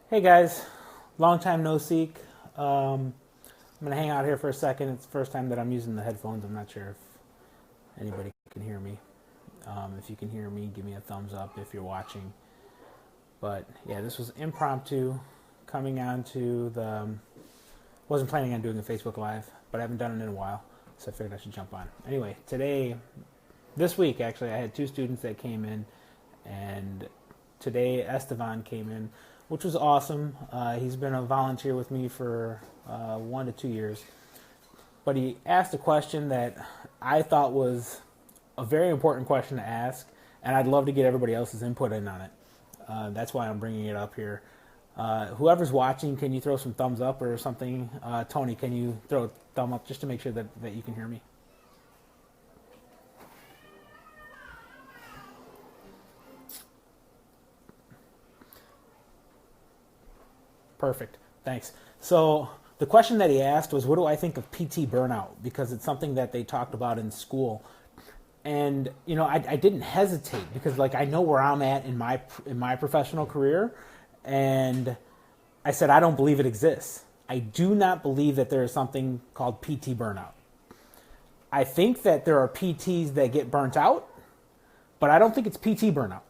Hey guys, long time no seek. I'm gonna hang out here for a second. It's the first time that I'm using the headphones. I'm not sure if anybody can hear me. If you can hear me, give me a thumbs up if you're watching. But yeah, this was impromptu coming on to the. Wasn't planning on doing a Facebook Live, but I haven't done it in a while, so I figured I should jump on. Anyway, this week actually, I had two students that came in, and today Estevan came in, which was awesome. He's been a volunteer with me for 1 to 2 years. But he asked a question that I thought was a very important question to ask, and I'd love to get everybody else's input in on it. That's why I'm bringing it up here. Whoever's watching, can you throw some thumbs up or something? Tony, can you throw a thumb up just to make sure that you can hear me? Perfect. Thanks. So the question that he asked was, what do I think of PT burnout? Because it's something that they talked about in school. And I didn't hesitate because I know where I'm at in my professional career, and I said I don't believe it exists. I do not believe that there is something called PT burnout. I think that there are PTs that get burnt out, but I don't think it's PT burnout.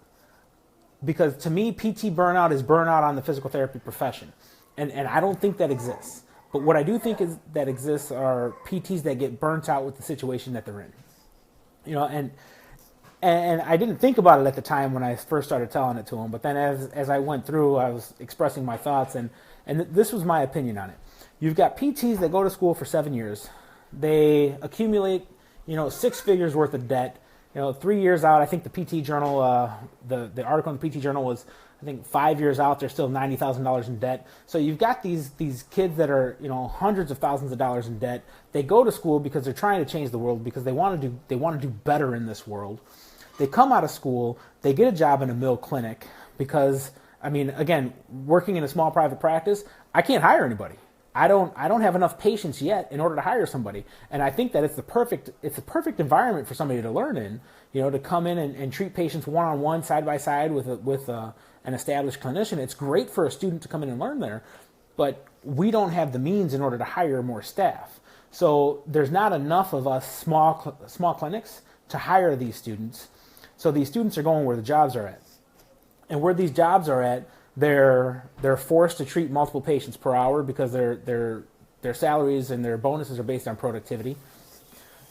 Because to me, PT burnout is burnout on the physical therapy profession. And I don't think that exists. But what I do think is that exists are PTs that get burnt out with the situation that they're in. And I didn't think about it at the time when I first started telling it to him. But then as I went through, I was expressing my thoughts. And this was my opinion on it. You've got PTs that go to school for 7 years. They accumulate, 6 figures worth of debt. 3 years out, I think the PT Journal, the article in the PT Journal was, I think 5 years out, they're still $90,000 in debt. So you've got these kids that are, hundreds of thousands of dollars in debt. They go to school because they're trying to change the world, because they want to do better in this world. They come out of school, they get a job in a mill clinic because, again, working in a small private practice, I can't hire anybody. I don't have enough patience yet in order to hire somebody. And I think that it's the perfect environment for somebody to learn in, to come in and treat patients one-on-one, side by side with an established clinician. It's great for a student to come in and learn there, but we don't have the means in order to hire more staff. So there's not enough of us small clinics to hire these students. So these students are going where the jobs are at. And where these jobs are at, they're forced to treat multiple patients per hour because their salaries and their bonuses are based on productivity.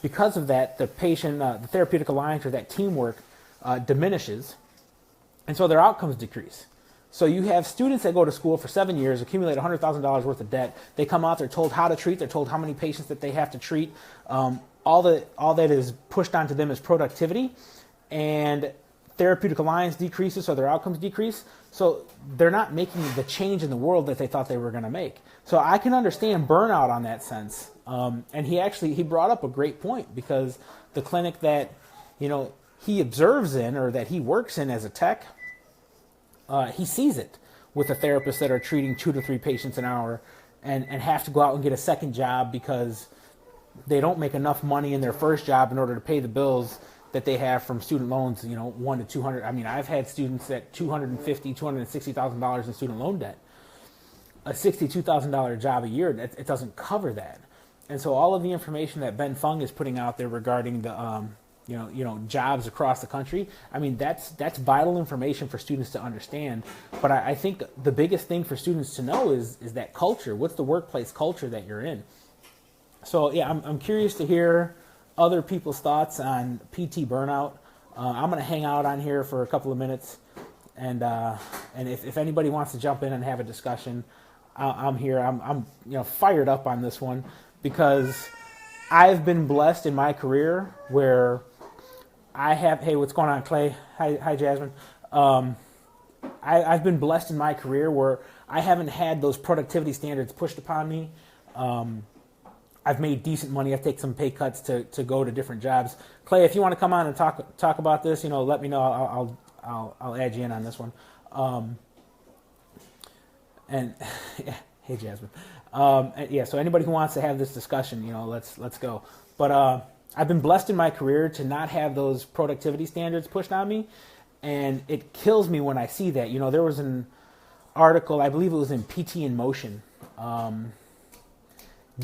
Because of that, the therapeutic alliance or that teamwork diminishes, and so their outcomes decrease. So you have students that go to school for 7 years, accumulate $100,000 worth of debt. They come out, they're told how to treat, they're told how many patients that they have to treat. All that is pushed onto them is productivity, and therapeutic alliance decreases, so their outcomes decrease. So they're not making the change in the world that they thought they were going to make. So I can understand burnout on that sense. And he brought up a great point, because the clinic that he observes in, or that he works in as a tech, he sees it with the therapists that are treating 2 to 3 patients an hour and have to go out and get a second job because they don't make enough money in their first job in order to pay the bills that they have from student loans, 1 to 200. I've had students at $250,000, $260,000 in student loan debt. A $62,000 job a year, it doesn't cover that. And so all of the information that Ben Fung is putting out there regarding the, jobs across the country, that's vital information for students to understand. But I think the biggest thing for students to know is that culture. What's the workplace culture that you're in? So yeah, I'm curious to hear other people's thoughts on PT burnout. I'm going to hang out on here for a couple of minutes, and if anybody wants to jump in and have a discussion, I'm here. I'm fired up on this one, because I've been blessed in my career where I have. Hey, what's going on, Clay? Hi, Jasmine. I've been blessed in my career where I haven't had those productivity standards pushed upon me. I've made decent money. I've taken some pay cuts to go to different jobs. Clay, if you want to come on and talk about this, let me know. I'll add you in on this one. And yeah, hey Jasmine. Yeah. So anybody who wants to have this discussion, let's go. But I've been blessed in my career to not have those productivity standards pushed on me, and it kills me when I see that. There was article, I believe it was in PT in Motion.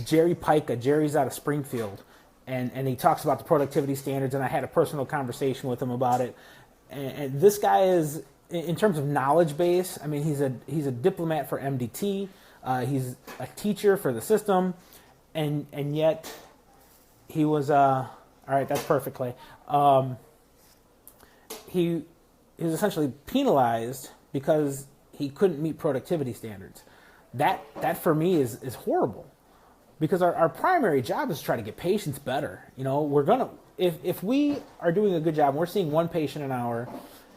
Jerry Pica, Jerry's out of Springfield, and he talks about the productivity standards, and I had a personal conversation with him about it. And this guy is, in terms of knowledge base, I mean, he's a diplomat for MDT, he's a teacher for the system, and yet he was, all right, that's perfect, Clay. He was essentially penalized because he couldn't meet productivity standards. That for me is horrible, because our primary job is to try to get patients better. You know, we're gonna, if we are doing a good job, and we're seeing one patient an hour,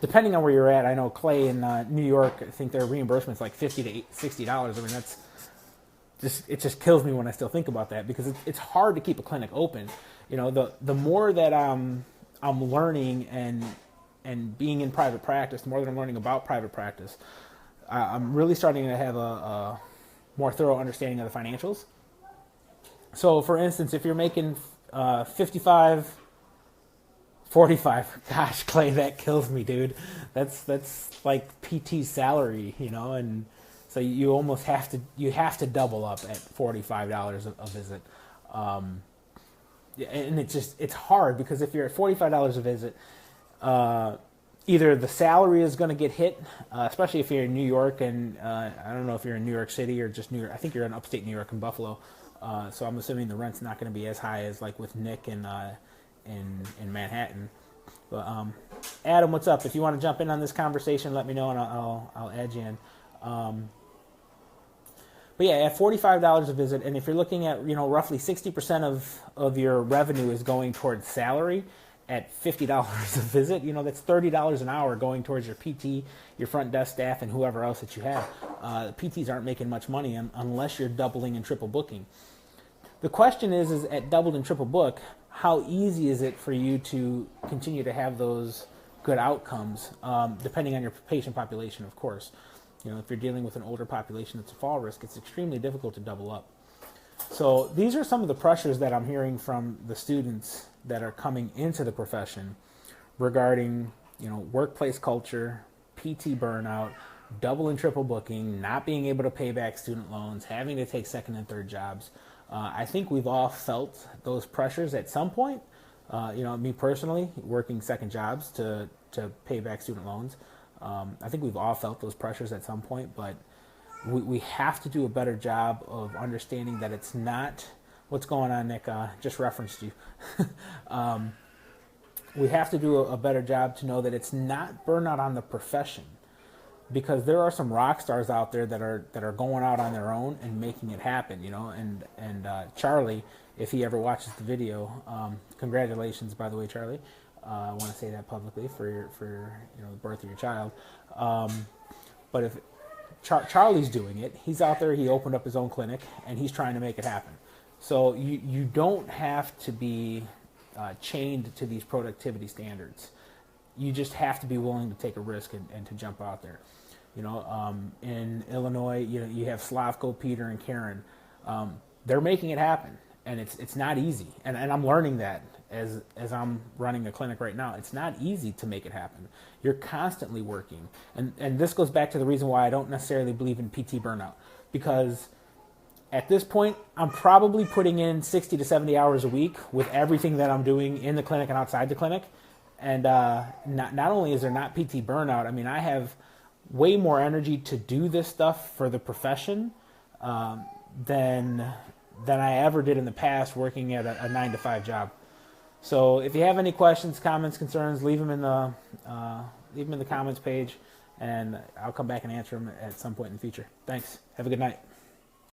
depending on where you're at. I know Clay in New York, I think their reimbursement's like $50 to $60. I mean, it just kills me when I still think about that, because it's hard to keep a clinic open. You know, the more that I'm learning and being in private practice, the more that I'm learning about private practice, I'm really starting to have a more thorough understanding of the financials. So, for instance, if you're making 55, 45, gosh, Clay, that kills me, dude. That's like PT's salary, you know, and so you almost have to double up at $45 a visit. And it's hard, because if you're at $45 a visit, either the salary is going to get hit, especially if you're in New York, and I don't know if you're in New York City or just New York. I think you're in upstate New York and Buffalo, so I'm assuming the rent's not going to be as high as like with Nick in Manhattan. But Adam, what's up? If you want to jump in on this conversation, let me know, and I'll add you in. But yeah, at $45 a visit, and if you're looking at, you know, roughly 60% of your revenue is going towards salary, at $50 a visit, you know, that's $30 an hour going towards your PT, your front desk staff, and whoever else that you have. PTs aren't making much money unless you're doubling and triple booking. The question is at doubled and triple book, how easy is it for you to continue to have those good outcomes, depending on your patient population, of course. You know, if you're dealing with an older population that's a fall risk, it's extremely difficult to double up. So these are some of the pressures that I'm hearing from the students that are coming into the profession regarding, you know, workplace culture, PT burnout, double and triple booking, not being able to pay back student loans, having to take second and third jobs. I think we've all felt those pressures at some point. You know, me personally, working second jobs to pay back student loans. I think we've all felt those pressures at some point, but we have to do a better job of understanding that it's not what's going on, Nick. Just referenced you. We have to do a better job to know that it's not burnout on the profession, because there are some rock stars out there that are going out on their own and making it happen. You know, and Charlie, if he ever watches the video, congratulations, by the way, Charlie. I want to say that publicly for you know, the birth of your child. But if Charlie's doing it, he's out there, he opened up his own clinic, and he's trying to make it happen. So you don't have to be chained to these productivity standards. You just have to be willing to take a risk and to jump out there. You know, in Illinois, you know, you have Slavko, Peter, and Karen. They're making it happen, and it's not easy. And I'm learning that as I'm running a clinic right now. It's not easy to make it happen. You're constantly working. And this goes back to the reason why I don't necessarily believe in PT burnout. Because at this point, I'm probably putting in 60 to 70 hours a week with everything that I'm doing in the clinic and outside the clinic. And not only is there not PT burnout, I mean, I have way more energy to do this stuff for the profession than I ever did in the past working at a 9-to-5 job. So if you have any questions, comments, concerns, leave them in the comments page, and I'll come back and answer them at some point in the future. Thanks. Have a good night.